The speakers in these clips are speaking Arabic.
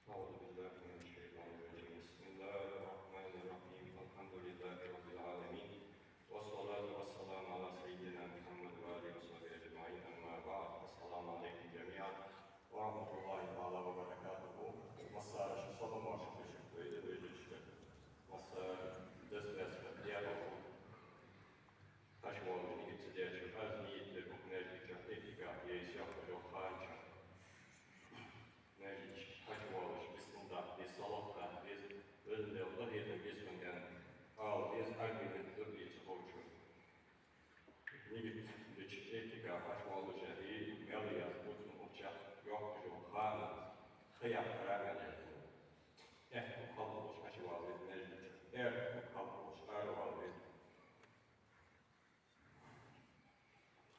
أعوذ بالله من الشيطان الرجيم بسم الله الرحمن الرحيم الحمد لله رب العالمين والصلاة والسلام على سيدنا محمد وآله وصحبه أجمعين أما بعد السلام عليكم جميعا ورحمة الله تعالى وبركاته مساء الصبح وشكرا مساء دسبس فتيابه أشوال من إبتداء شفاز نيت لبقنا لجهدك يسيح ويوخانشا Nejić hačuvališ, bismillah, bez salata, bez özünde Allah yerine geçmeden, al, bez argument ödeyece hoću. Nigit već etika hačuvališa i melija zbudnu očak, yokçu, hana, hıyap karamene. Kalmış hačuvališ, nejić, kalmış arvališ.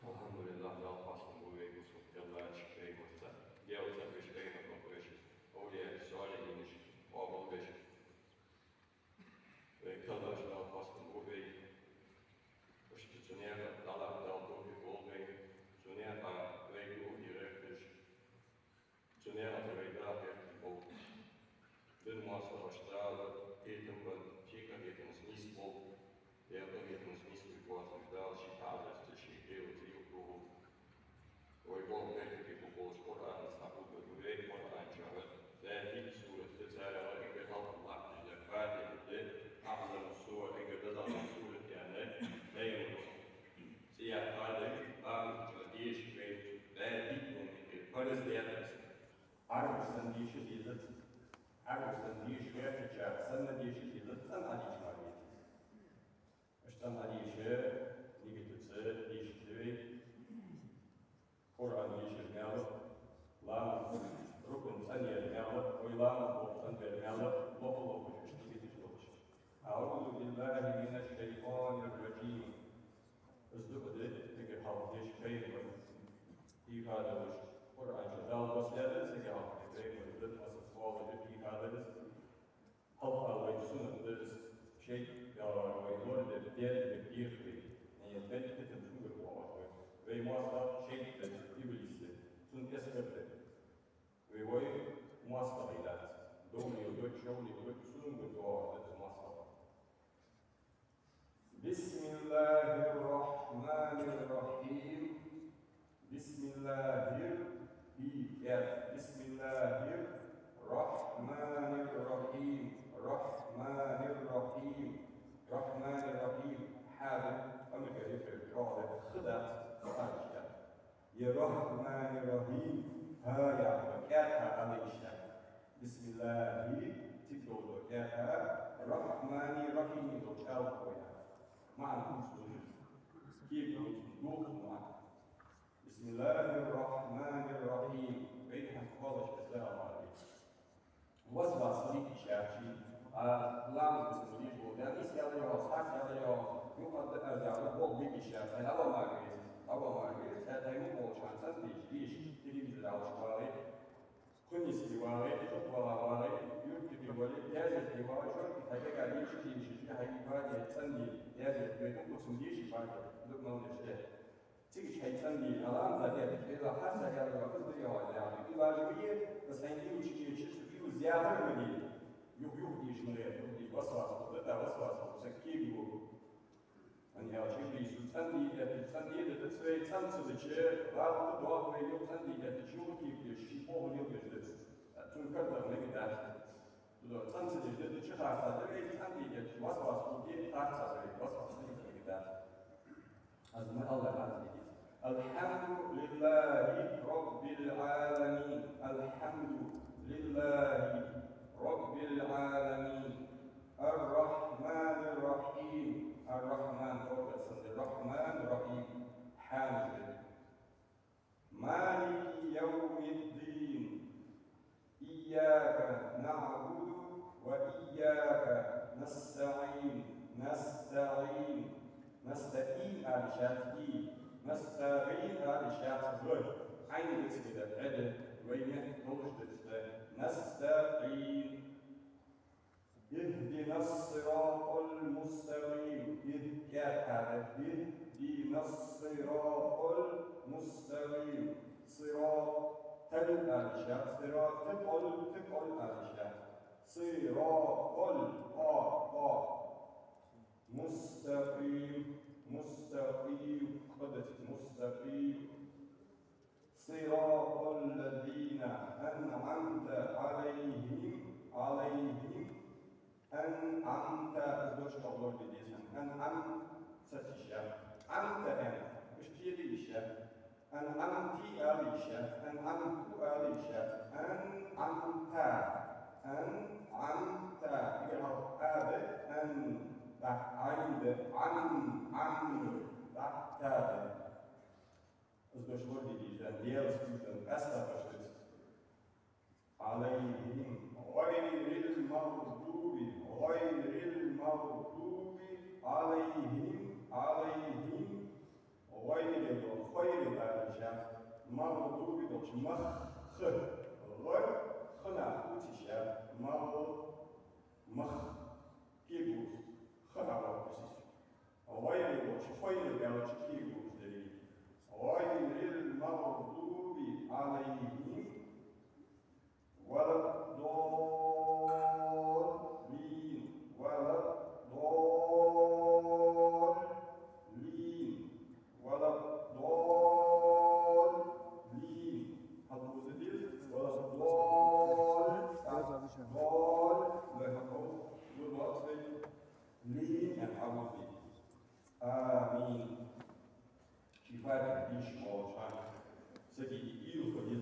Alhamdulillah, da pasno uvijek u sutjelač, kejmosta. Djelca Krishna Kokovish, ovdje Soliniš, Obolviš, Kadaš dal paskom uvej, Ušticionjera dala dal duhi volvej, Cionjera vej duhi rektiš, Cionjera te vej da rektiš bol. Den masa vaštrala, etem van čika etem smislu, jelda etem smislu i posnih dal šitažaste šikelu tiju kruhu. Ovaj Bog nekakvi popol Koran, snakut da uvek Koran čavat, da je tih surat, da cara enga halkın laktižda Fatih'de, Hamza'nın surat, enga dadalın surat yani, da je ono. Siyah kadar, ağzıca değişik ve bitmenin parız değerlisi. Arabistan değişik yıldık, Arabistan değişik vertikçe, sen de değişik yıldık, sen hadi çıkarıyet. İşte hadi nigitütse değişikliği, Kur'an geçirmeli, lağım, rukun sen yermeli, oylağım olsan vermeli, lopu lopu işte getiş oluşur. A'udhu billahi mineşşeytanirracim. Izdukıdı, teki halk yeşkeyni, ifade oluşur. Kur'an'ca dal basyarı, teki halk yeşkeyni, asıl sualıcı ifadeniz, halk albayı sunumduruz, oynur diğer bir niyetler tetim sungur olmak. Ve muhasebe şeydir, iblisi, sun esbepte. Ve oy muhasebe ilat. Doğru yolda, şovlu yolda, sungur doğru muhasebe. Bismillahirrahmanirrahim. Bismillahirrahmanirrahim. Rahmanirrahim. Hâdâ, Amerika yıkır, kâdâ, khıdat, khâdâ. Rahmanirrahim. Ha yapmak, erha adı işte. Bismillahi, tik doğdu, erha, Rahmanirrahim, doğdu, çal koya. Ma'an kumsuz, kiyip doğdu, ma'an. Bismillahirrahmanirrahim. Beyhan kuvalış, Esselamu aleykum. Vasva salik işarçı, Allah'ın bismillah bu. Yani isyalıyor, sasyalıyor, yukarıda erzağlı, bol bir işarçı, hava mağarayız. أول ما جيت هذا يمو شانسان تيجيش تلفزيون عشوائي كنيس ديواري تطوى واري يرتي بولي يازل ديواري شرط حاجة قاعدين شيء هاي باجي تسندي يازل بيتم تسنديش باجي لو ما نشتهي تيجي شيء تسندي الآن زادية إذا حاسة يا رب قصدي يا ولد يعني في واجبية بس عندي وشيء فيه زيادة مني يهديش من غير يهدي وسواس ولا وسواس وسكيب أن يعجبني سلطاني التي تسوي تنسى بعض الدعاء ويوتني التشوكي بالشيء يوجد تنكر من ذلك تنسى التي تشخص تبي تنسى وسواس وكيف تحصل وسواس من ذلك أزمة الله عزيز الحمد لله رب العالمين الحمد لله رب العالمين الرحمن الرحيم الرحمن الرحمن الرحيم حامد مالك يوم الدين إياك نعبد وإياك نستعين نستعين على شافعي نستعين على شافعي عين كده عدل وين نستعين اهدنا الصراط المستقيم اهدنا الصراط المستقيم صراط الأرشاد صراط الأرشاد صراط مستقيم قدس مستقيم صراط الذين أنعمت عليهم أنعمت أزدوج الله بديسان أنعمت ستشاء أنت أنا مش تيجي الشاء أنعمتي أريشاء أنعمت أريشاء أنعمت يقرأ أبد أن عند عن تابع أزدوج الله بديسان ديال سكوتن أستغفر عليهم غير المغضوب عليهم غير الأرشاد مغضوب دوش غير خنا وتشا مخ كيبوس خنا وتشا غير دوش غير الأرشاد كيبوس دري غير المغضوب عليهم ولا آمين. شفاء ديش موشان.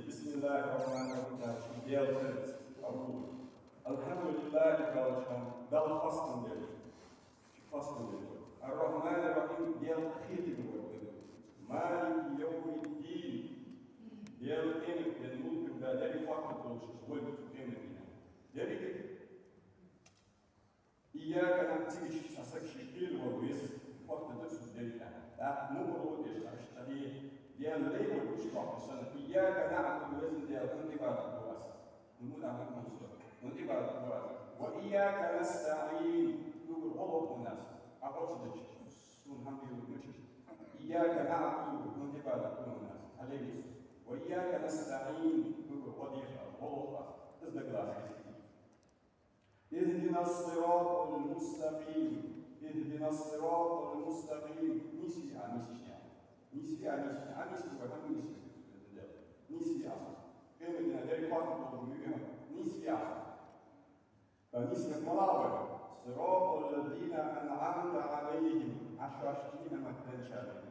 بسم الله الرحمن الرحيم. الحمد لله كالشان دل فصل دل الرحمن الرحيم ديال خير مالك يوم الدين ديال قيمة الملك بدل فقط والشغل قيمة ديال إياك نمتيش أسكش كيل وبيس وقت درس الدنيا لا مو يشتري ديال لي والمشروع السنة إياك نعبد وزن ديال انتباه الواس نقول أمام منصور انتباه الواس وإياك نستعين نقول غلط الناس أقصد سون هم يقول إياك نعبد انتباه الناس عليه وإياك نستعين نقول وظيفة غلط تصدق اهدنا الصراط المستقيم اهدنا الصراط المستقيم نسيا كلمة ذلك فقط نسيا مراوغ صراط الذين أنعمت عليهم عشاشين مكتنشا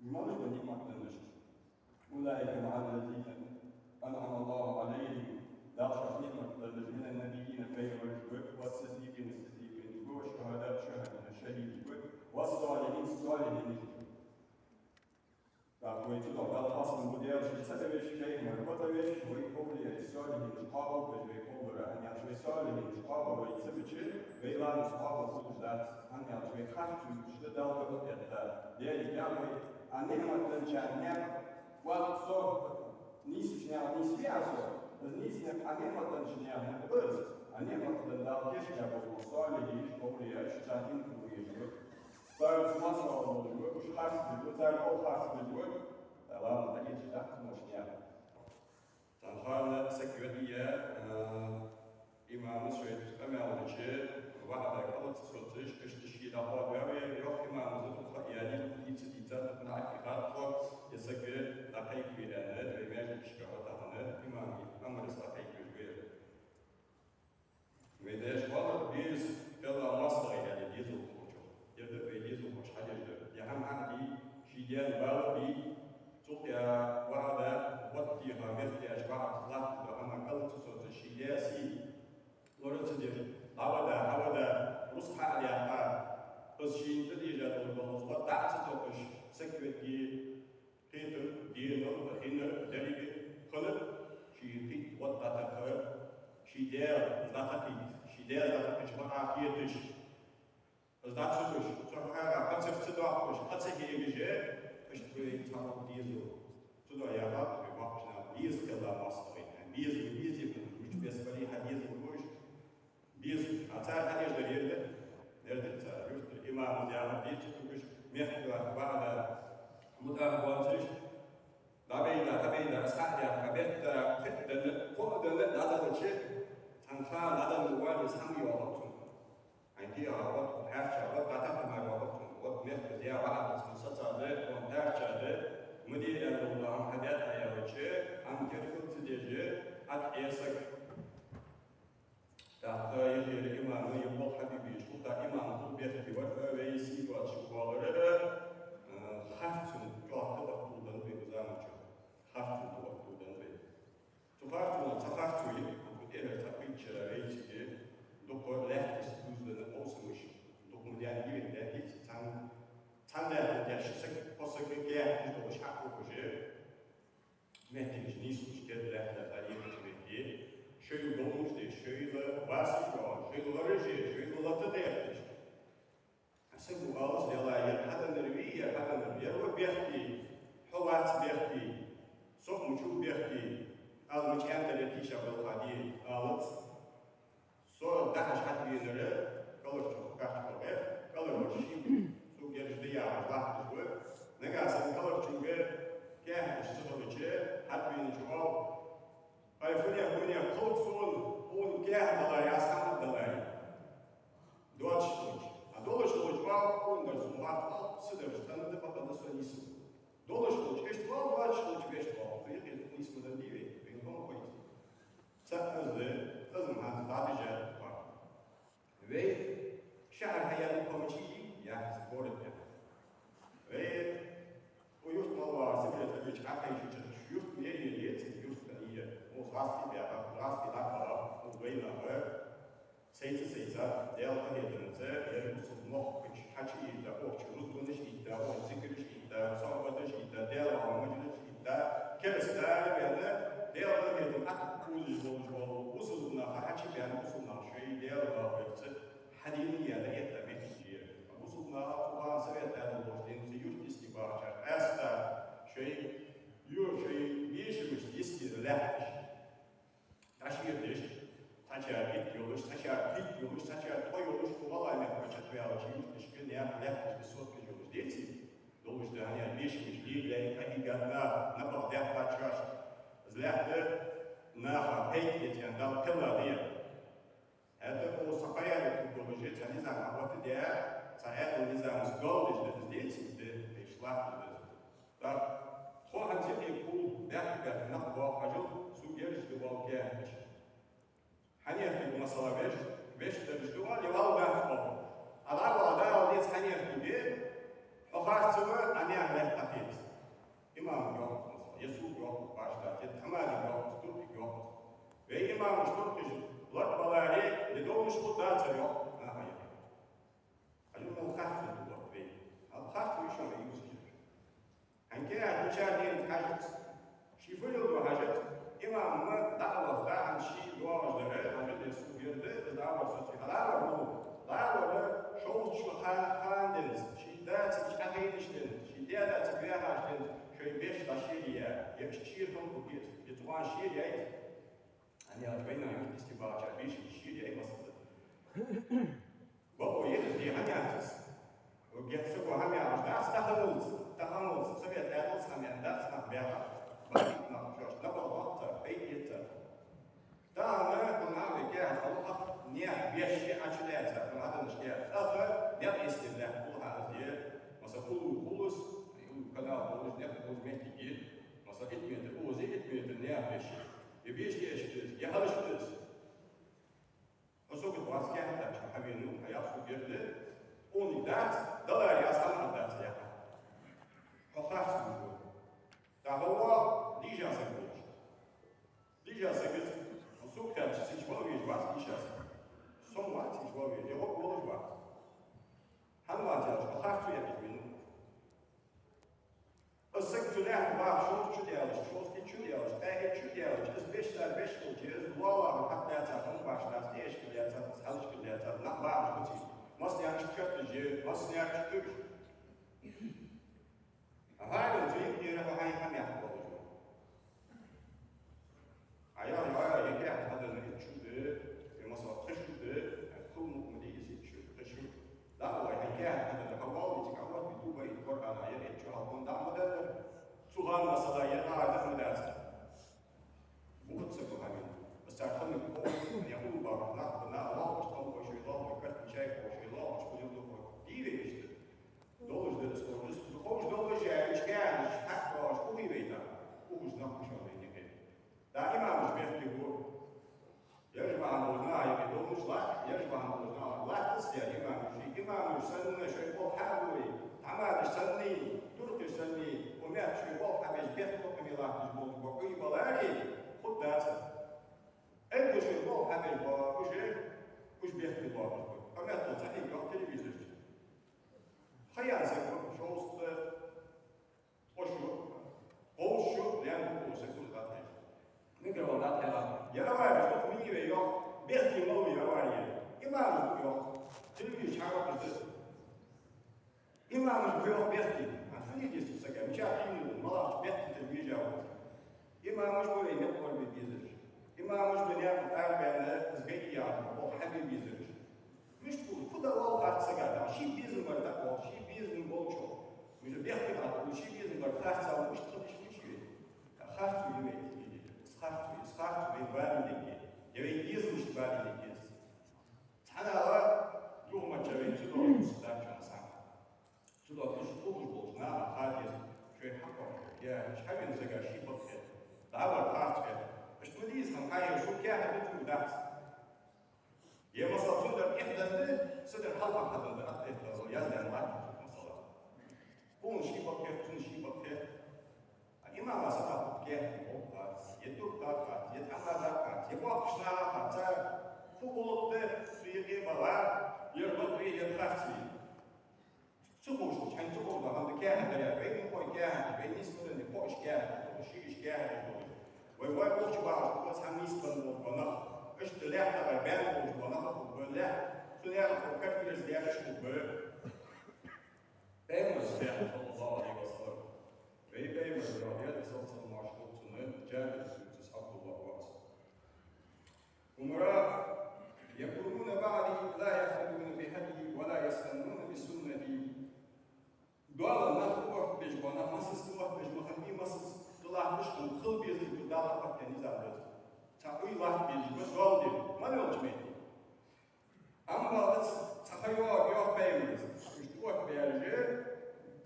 لماذا بني مكتنشا أولئك مع الذين أنعم الله عليهم داشاشين من النبيين خير والصديقين والشهداء والصالحين Так, вы туда, да, классно будет, что это вещь, я ему, это вещь, вы помните, все söylediğimiz kabul ve kolları, hani söylediğimiz kabul ve isimci ve ilanımız kabul sonuçlar, hani kaç cümlüşte dalga etti. Diye yani annenin çennem, what sort nice snel nice yaso. Dus nice annenin snel hem buz. Annenin dalga geçti bu söylediğimiz konuya şu zaten konuyu. Böyle nasıl oluyor? Şu hastaydı, sen o hastaydı. Tamam, da geçti aklıma. Dan har vi sekretariat, imamı söyledi, ömerlice, vahda kalıtsızlıç, işte daha böyle yok imamımızı bu yani itidizat nakirat yasakı akayık verenler ve meclis çıkartanı imamı amarız akayık verir. Ve de şu an biz kala masla yani dizi okuyucu. Ya da dizi okuyucu hadi ya hem hangi şiyen var bir çok ya vahda وقتها مثل أشباح الطلاق وأما قلت صوت الشياسي ورتدر عودا رصحة عليها قصشين تديجا والبلوز ودعت توقش سكوت دي قيتر دي نور وحينر دريق خلق شي قيت ودعت خير شي دير زاتقيت شي دير زاتقيت وقع فيتش زاتقيت سوحارا قصف تدوحش قصف يجي اشتري تعرف ديزو تدوح يا رب без когда мостовой, без без вариха, без гуш, без отца, конечно, nerede çağırıyor? İmam Diyanet diye çıkmış, mehkûr, bağda, mutabık Dabeyda, sahya, kabetta, fitten, ko'dana, nadalıcı, tanka, nadalı var, sanmıyor olsun. Hangi ağabey, her çağda, datatma olsun. O mehkûr diye bağda, satsadı, o her çağda, müdür Allah'ın hayat ayarıcı, ankerkut sideci, at esak. Da yeri imamı yıpol habibi, şurada imamı bir var ve iyisi var şubaları, haftun çoğaltı bakıldan ve uzanıcı, haftun bakıldan ve. Tuhartuyu, bu diğer takınçlara ve içi, doktor lehtis düzlüğünü olsunmuş, dokunmayan gibi lehtis tanrı'nın yaşasak, olsak bir gel, bu şart okuyucu, mehtimiş nisus geldiler, tarihçi şöyle olmuş diye, şöyle varsıyor, şöyle varıcı, şöyle latı değermiş. Aslında bu ağız delayı, hadanları viye, hadanları yarı behti, havat behti, sokmuçu behti, almış endere tişa balkadi alıt, sonra daha şatbiyeleri, kalır çok kaçmalı, kalır o şimdi, su gelişte yağmur, lahtı bu, ne kalsın kalır çünkü, kâh iştihalıcı, hatbiyeni çoğal, Ayfınya kılık son kâh dalay, askamı dalay. Dolaşılıç. Dolaşılıç var, onlar zumbat al, sıdır, tanıdı bakalım sonra isim. Dolaşılıç, eşit var, dolaşılıç, beşit var. Kıyık yazık ismiden değil, benim konu koydu. Sakızlı, kızım hansı dadıca var. Ve şehir hayatı komiçiyi, yani sporut ya. Ve bu yurt malı var, sıkıntı geç, akayı şu yurt nereye diyecek, yurt da iyi. O rasti dakara, o beyler, seysa, değerli hediyenize, yarımsız muhakkıç, haçı iddia, okçu, uzmanış iddia, o zikriş iddia, sohbetiş iddia, değerli amacınış iddia, keresi değerli değerli hediyenize, akı kuzuz olmuş, usuluna, haçı beyanı usuluna, şey değerli bağırıcı, hadini yerine yetlemek için. Usuluna, tuğan sebetlerden oluştuğunuz yurt istihbaratçı, asla şey, bir işimiz istirilahmış. Taşıyırmış, taşıyar git yoluş, taşıyar git yoluş, taşıyar toy yoluş, kovalay mehkaçat veya alışıymış ki ne yapılahmış bir sohbet yoluş değilsin. Doluştu hani bir işimiz liyle, hakigatna, napal dehtaçaş, zlahtı, naha, peyk etiyen, dal kılla diye. Hatta o sakayarı tutuluşu, çanizan avatı diye, sayatın nizamız dolduştu değilsin de, peşlahtı. Trois antiques pour derrière n'avoir ajouté sous gage de volcanique. Haniye bu masala beş de var ya vallahi o. Ada diye haniye gibi o karşılığı haniye tapet. İmam yok, Yesu yok, başta tamam yok, Türk yok. Ve imam Türk lot balari de doğmuş bu da yok. Hayır. Acaba karşılığı bu ve al karşılığı şu an iyi. Hangi açıdan hacet, şifreli hacet, imamı dağlıkta يتوان شيء جاي أنا أتبين أن استباع شابيش شيء جاي مصدر وهو يدري هنياتس وبيحسبوا هنياتس ناس تهموز سبيت أدلس هنياتس نبيها بعدين نحشش نبغى بيت دعنا كنا بيجاه الله نيا بيشي أشياء كنا هذا نشيء آخر نيا استبداع كل هذا مثلا كل كنا بقول نيا بقول مهتي مثلا إتميت بوزي إتميت نيا بيشي يهرش بس أسوق الواس كان هذا شو حبينو هيا سوق يرد أوني دات دلار يا سلام دات يا خلاص بقول تعالوا ديجا سكوت ديجا سكوت أسوق كان شيء شوي يجواز ديجا سون وقت شوي يروح ولا جواز هم وقت خلاص يا بينو السكت له بعض شو ديالش شو ديالش أي شو ديالش إس بيش كوتيز والله حتى يتعلم بعض ناس إيش كليات هالش كليات لا بعض كوتي مصنع يعني شكرت الجيل مصنع يعني شكرت هاي الجيل يروح هاي هم يحضر عيار يجي هذا اللي شو ده في مصر خشوا ده كل مدير شو خشوا لا هو يجي هذا اللي هو يتعود بدوبه يتفرج على عيال شو هالكون ده مدرب سؤال مثلا يقع مدرسة مو تسبب همين بس تعرفون الكون يقول بارك الله بنا الله مش طول شيء الله وكرت شيء وشيء الله مش كل يوم ديري يشتغل دولش ده استوى جس بخوش دولش مش كان مش حق مش كوي بيتا ومش نقش ولا ينهي دائما مش بيحكي يجب أن نقولنا يبي دولش لا يجب أن نقولنا لا تسيا إمام سنة شيء فوق حلوي عمل سنة ترك سنة ومات شيء فوق حبيش بيحكم الله مش بقوي بلاري خد داسة أنت شيء فوق حبيش وش بيحكي الله أما تلتقي بيوم تلفزيون خيال سكون شوست وشو لأنه هو سكون قاتل نقرأ ذات هلا يا واحد شوف مين يبيع بيحكي الله يا واحد إمام يبيع تلفزيون شعار بس إمام يبيع بيحكي عن فين يجي سكة مش عارفين ما بيحكي تلفزيون إمام مش بقول ينقل بالبيزر إمام مش بنيان أربعة زبيديات أو حبي بيزر مش بقول خد الله قاعد سكة شيء بيزر مرتاح شيء بيزر بوشو مش بيحكي على شيء بيزر مرتاح سوا مش تخش مش شيء خاف يميت خاف بالبال اللي يبي بيزر مش بالي اللي أنا يوم ما جاي شلون مستعد عشان سامع شلون تشوفه بوش نعم خالص شيء حقه يا مش حاجة نزجع شيء بطل دعوة خاص كده مش توديس هم حاجة شو كده بتقول داس يا مصر تقدر إحدى صدر حلقة حتى ده إحدى يزن معك مصر كون شيء بطل كون شيء بطل الإمام مصر كده يدور كات يتعمل كات يبغى شنو كات فوق في بلاد يربط به الخاتي سقوش كان سقوط عند كاهن يا بين هو كاهن بين نسبة لبوش كاهن وشيش كاهن ويوقف وش بعض بس هم نسبة للبناء إيش تلاح ترى بين البناء وبناء تلاح وكتير زيادة شو بين الزيادة صلى الله عليه وسلم بين الزيادة صلى الله عليه وسلم جابت تسحب الله واسع ومراه يقولون بعدي لا يهتدون بهدي ولا يستنون بسنتي دول نخوة بجوانا مسس نوح بجوانا مسس طلع مشكل خل بيزي بدالة قد نزال تعوي الله بيجي دول دي ما نوجمي أما بس تخيوا بيوح بيمز مش توح بيجي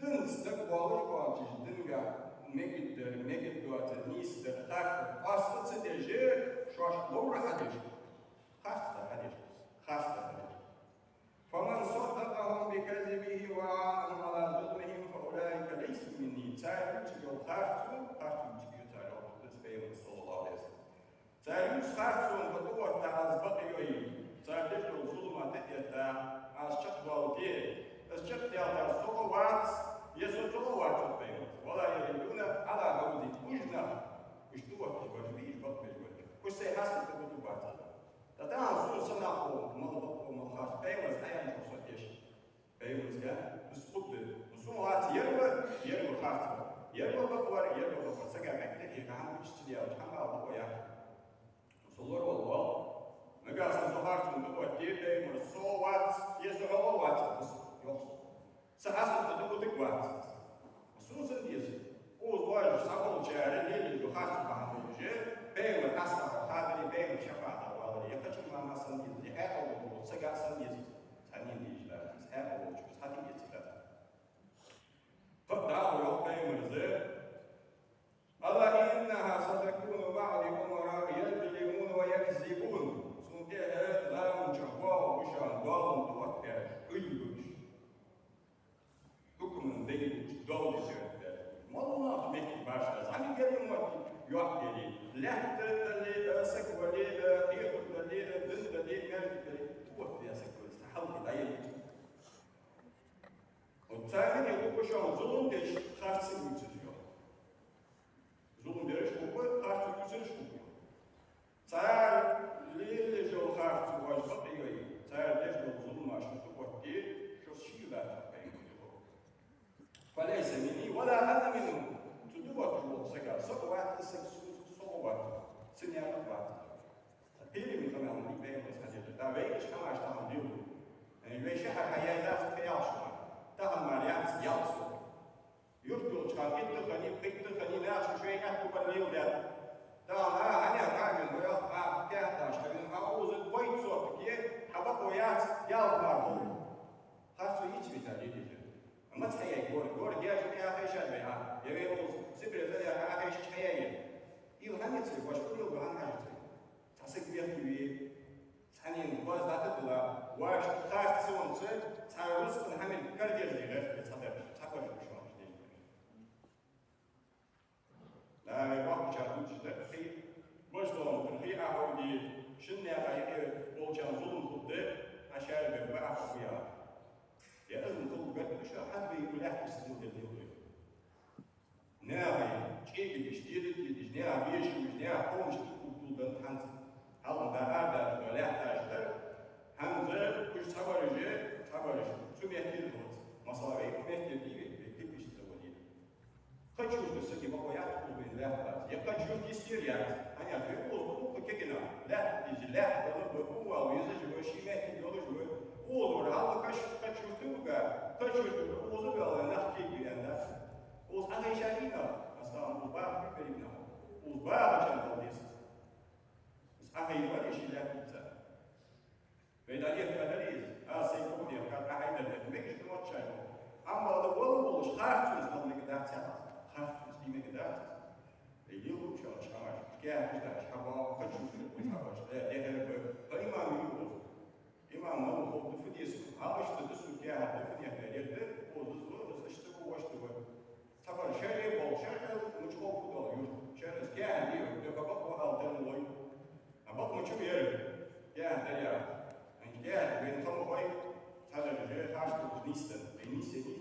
دنس دقوالش قوانتيش دنگا نجد دوات نيس دقاق أصل تدجي شوش لورا حدش خاصة فمن صدقهم بكذبه وعانهم على ظلمهم فأولئك ليسوا مني تعالوا تجيو خاصة تجيو تعالوا تسبيهم صلى الله عليه وسلم تعالوا خاصة فتوى تعالى بقيوه تعالوا ظلمة تأتى على الشق والدين الشق تأتى صلوات يسو صلوات تبين ولا يريدون على هودي وجنا وجدوه تجوجبيه بقيوه وش سيحاسب تبتوبات تتعامل سوء صناعه مضبط ومخاص بيوز أيام شخصيش بيوز كان مسقط مسوعات يروى خاصة يروى بقوار سجى مكتب يفهم يشتري scale, come out the way. So Lord well, my God says the heart and the what did they were so what, yes, the whole what, so has to do with the what. Susan is, all was Saul Jared, you have to buy the Bay with Asta, Hadley Bay with Shafata, while the Yakachimana Sun is the apple, Sagat Sun is, Tanin is that, his apple, which was having its that. But that will pay with it. ألا إنها ستكون بعد أمراء يظلمون ويكذبون سنتها لا من جهواه وشان ضال توقع قلبك حكم ذلك دولة والله مكي باشا زعما قالوا ما يوقع لي لا تدلي سكولي هي تدلي بنت مالك توقع سكولي استحل أي والثاني يقول شان ظلم ديش خاص المتجه Zulum veriş hukuku, karşı güzeliş hukuku. Çayar lili jol karşı vajbat egoyi. Çayar deş jol zulum aşın hukuku değil, şu şiirler takayım diyor. Faleyse mini, vela ana minu. Tuduvat jol sega, sokuvat isek sokuvat. Sinyalat vat. Pili mi kamen bir beyimiz hadiyeti. Da veyiş kamaş tamam diyor. Ve şehir hayaylat kıyal şuna. Daha maliyat yalsı. يرجو تخانيت تخاني بيت تخاني ناس شوي يحكوا بالليل ده ده أنا كاجن ويا كهتا شغلين عاوز البيت صوت كيه حبك وياس يلا بارو خاصو يجي بتاعي كده ما تحيي كور جاي يا أخي شاد بيها يبي يوز سبر زي يا أخي شحيي يو هني تصير باش كل يوم عن حاجة تحسك بيها كبير ثانيا باز ذات تلا واش خاص تسوون تصير تعرف كن همين كردير زي غير تصدق تقول شو لا يوقف جاهود جدا في وجدهم في أهودي شنّا غير بوجان ظلم ضد عشان ببعض فيها يا أذن كل قد مش حد بيقول أحد يستمر اليوم ناوي شيء بيشتري اللي جناه بيش وجناه قومش تقول بنت حنز هذا هذا ولا يحتاج حنز كش صبرج شو بيحكي مصاري بيحكي كيف بيشتغل хочу высокий богоят клубы ля я хочу дистиллят они отвергнут ну какие-то ля было бы увал язык его шимет дело живой olur halka kaçırdığı kaçırdığı ozu böyle nakli biyanda oz anayşanina aslında bu bağ bir peribna oz bağ açan diyorsun ahayı var işler bize ve da diye kadariz asay bu diye kahayda demek işte o çay ama da olur şartımız ne kadar çabuk خاص دي مقدار يجيبوا شو شامش كيف كذا شباب خشوا في الشامش ده فإمام يقول إمام ما هو في ديس هذا اشتدسوا كيف هذا في ديس ده وزوز اشتبوا واشتبوا طبعا شيء بول شيء مش هو في دول يقول شيء كيف ديو ده بقى هذا تنوي أبغى مشو يرد كيف ده يا إن كيف بين خم هاي هذا الجيل هاشتو نيستن نيستن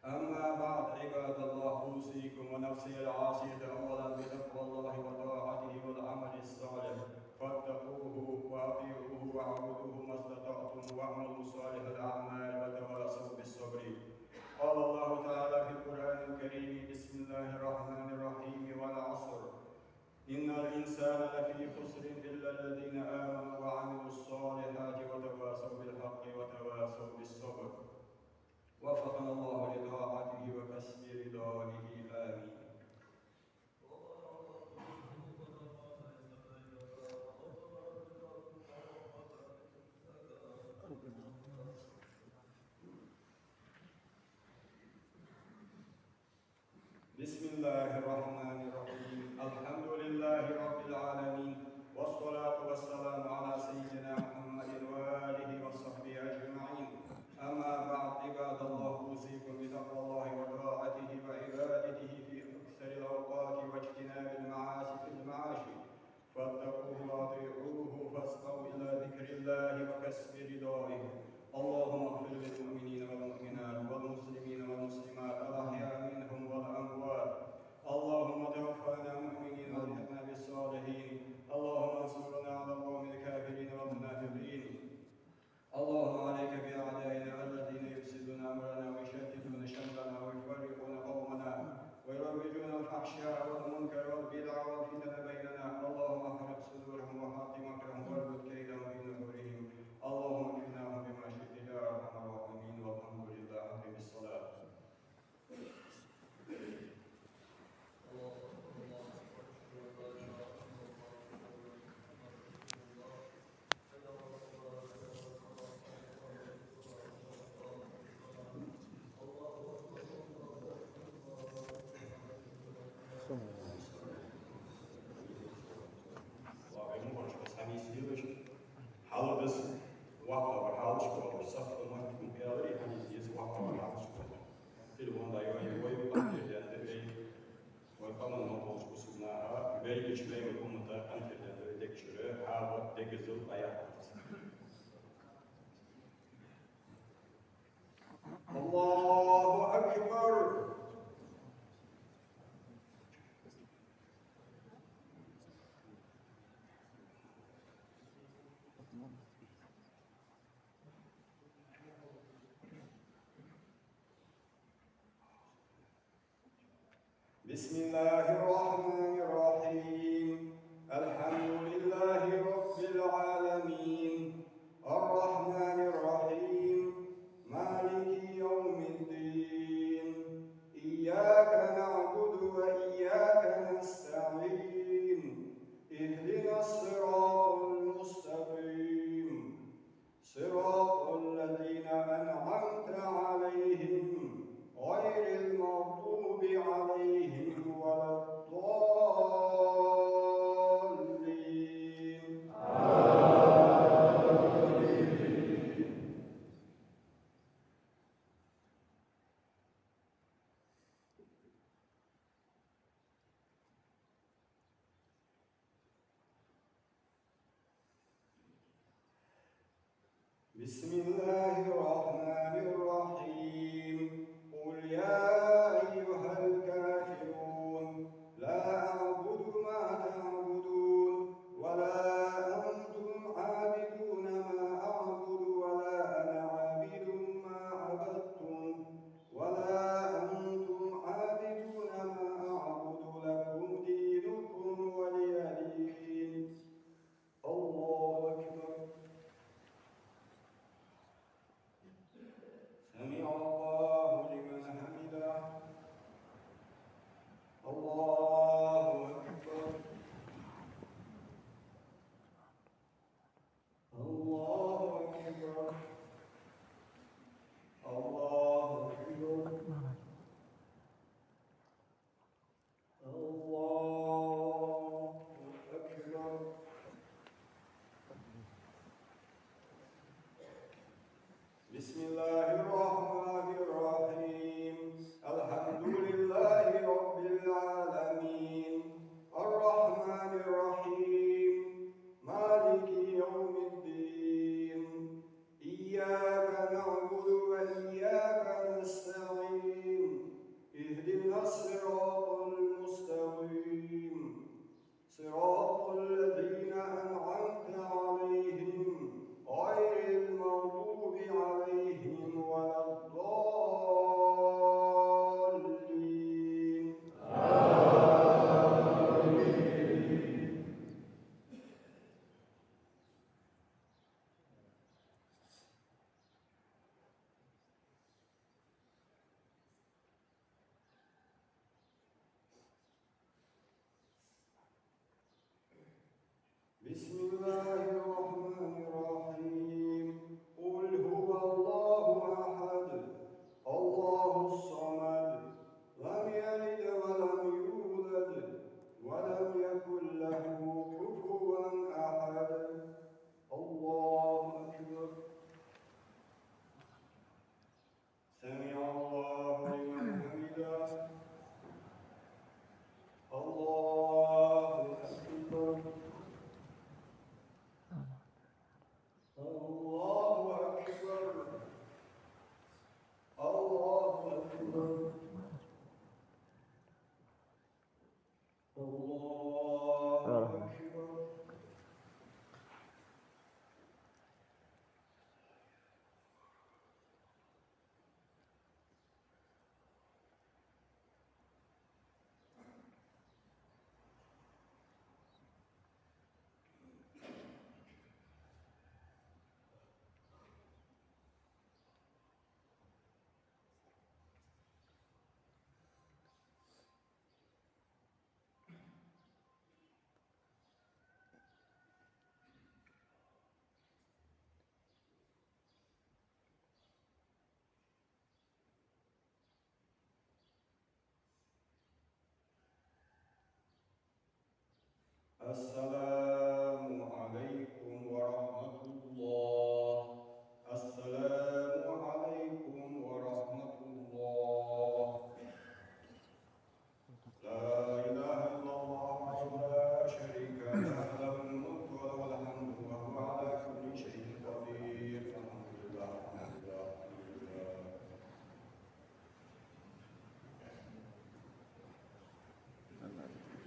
أما بعد عباد الله أوصيكم ونفسي العاصية أولا بتقوى الله وتواصوا بالصبر. وفقنا الله لطاعته وكسب رضائه. آمين. بسم الله الرحمن الرحيم. الحمد لله رب العالمين، والصلاة والسلام على سيدنا محمد وآله وصحبه أجمعين. أما بعد، عباد الله، أوصيكم بتقوى الله وطاعته وعبادته في أكثر الأوقات واجتناب المعاصي في المعاش، فاتقوه وأطيعوه فاسقوا إلى ذكر الله وكسب رضائه. اللهم اغفر للمؤمنين والمؤمنات والمسلمين والمسلمات الأحياء منهم والأموات. اللهم توفنا مؤمنين والحقنا بالصالحين. اللهم انصرنا على القوم الكافرين والمنافقين. اللهم عليك بأعدائنا الذين يفسدون أمرنا ويشتتون شملنا ويفرقون قومنا ويروجون الفحشاء والمنكر والبدع والفتن بيننا. اللهم احرق صدورهم وحط مكرهم واربط كيدهم في نحورهم. اللهم اكفناهم بما شئت يا أرحم الراحمين. والحمد لله. أقم الصلاة. الله أكبر. بسم الله الرحمن الرحيم. الحمد لله رب العالمين، الرحمن الرحيم، مالك يوم الدين. إياك نعبد وإياك نستعين. اهدنا الصراط المستقيم، صراط الذين أنعمت عليهم غير المغضوب عليهم ولا الضالين. بسم الله الرحمن الرحيم. قل يا أيها الكافرون لا أعبد ما تعبدون ولا أنتم عابدون ما أعبد ولا أنا عابد ما عبدتم ولا أنتم عابدون ما أعبد. لكم دينكم ولي دين. الله أكبر. سمع الله لمن حمده. الله أكبر. الله أكبر. الله أكبر. الله أكبر. بسم الله الرحمن الرحيم. الحمد لله رب العالمين، الرحمن الرحيم، مالك يوم الدين. إياك نعبد وإياك نستعين. اهدنا الصراط المستقيم، صراط الذين أنعمت عليهم غير المغضوب عليهم ولا الضالين. بسم الله الرحمن الرحيم قل هو الله أحد الله الصمد لم يلد ولم يولد ولم يكن له كفوا أحد الله أكبر سمع الله لمن حمده الله أكبر الله أكبر الله أكبر الله أكبر السلام عليكم ورحمة الله السلام عليكم ورحمة الله لا إله إلا الله وحده لا شريك له له الملك وله الحمد وهو على كل شيء قدير الحمد لله الحمد لله الحمد لله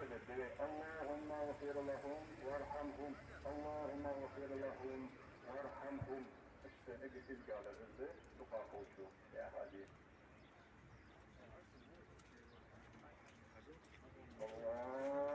اللهم اغفر لهم وارحمهم اللهم اغفر لهم وارحمهم اجي تلقى على الزنزة تقع خوشه يا حبيبي الله